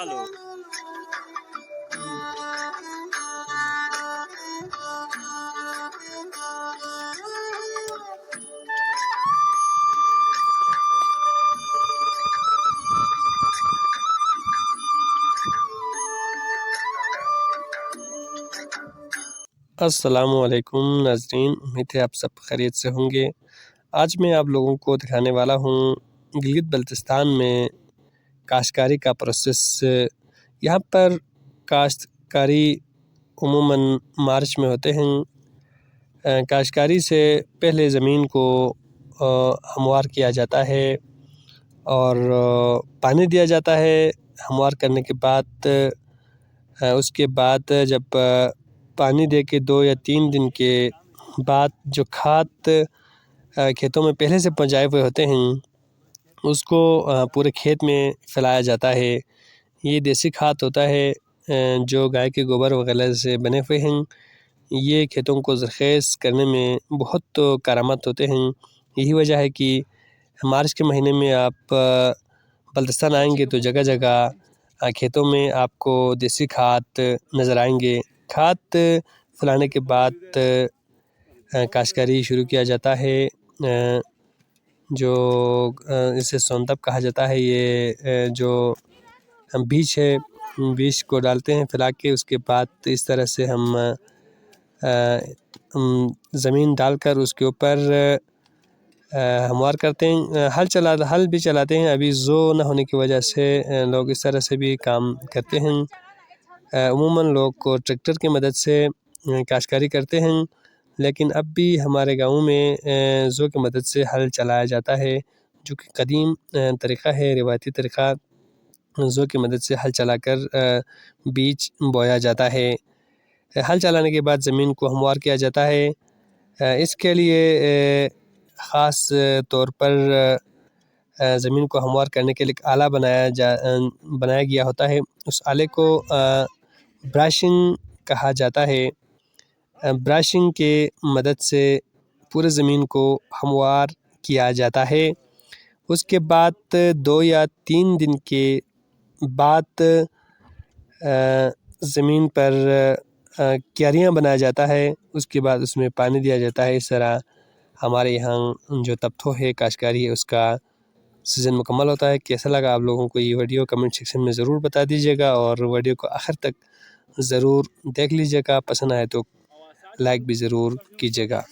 Hello. अस्सलामु अलैकुम नाज़रीन, उम्मीद है आप सब खैरियत से होंगे। आज मैं आप लोगों को दिखाने वाला हूँ गिलगित बल्तिस्तान में काश्तकारी का प्रोसेस। यहाँ पर काश्तकारी उमूमन मार्च में होते हैं। काश्तकारी से पहले ज़मीन को हमवार किया जाता है और पानी दिया जाता है। हमवार करने के बाद उसके बाद जब पानी दे के 2 या 3 दिन के बाद जो खाद खेतों में पहले से पहुँचाए हुए होते हैं उसको पूरे खेत में फैलाया जाता है। ये देसी खाद होता है जो गाय के गोबर वगैरह से बने हुए हैं। ये खेतों को ज़रख़ेज़ करने में बहुत कारआमद होते हैं। यही वजह है कि मार्च के महीने में आप बल्तिस्तान आएंगे तो जगह जगह खेतों में आपको देसी खाद नज़र आएंगे। खाद फैलाने के बाद काश्तकारी शुरू किया जाता है। जो इसे सोनतब कहा जाता है। ये जो बीज है, बीज को डालते हैं फैला के। उसके बाद इस तरह से हम ज़मीन डालकर उसके ऊपर हमवार करते हैं। हल भी चलाते हैं। अभी ज़ो न होने की वजह से लोग इस तरह से भी काम करते हैं। उमूमन लोग को ट्रैक्टर की मदद से काश्तकारी करते हैं, लेकिन अब भी हमारे गाँव में ज़ो की मदद से हल चलाया जाता है, जो कि कदीम तरीक़ा है, रिवायती तरीक़ा। ज़ो की मदद से हल चलाकर बीज बोया जाता है। हल चलाने के बाद ज़मीन को हमवार किया जाता है। इसके लिए ख़ास तौर पर ज़मीन को हमवार करने के लिए एक आला बनाया गया होता है। उस आले को ब्रशिंग कहा जाता है। ब्रशिंग के मदद से पूरे ज़मीन को हमवार किया जाता है। उसके बाद 2 या 3 दिन के बाद ज़मीन पर क्यारियाँ बनाया जाता है। उसके बाद उसमें पानी दिया जाता है। इस तरह हमारे यहाँ जो तबतो है काश्तकारी है उसका सीज़न मुकम्मल होता है। कैसा लगा आप लोगों को ये वीडियो कमेंट सेक्शन में ज़रूर बता दीजिएगा और वीडियो को आखिर तक ज़रूर देख लीजिएगा। पसंद आए तो लाइक भी ज़रूर कीजिएगा।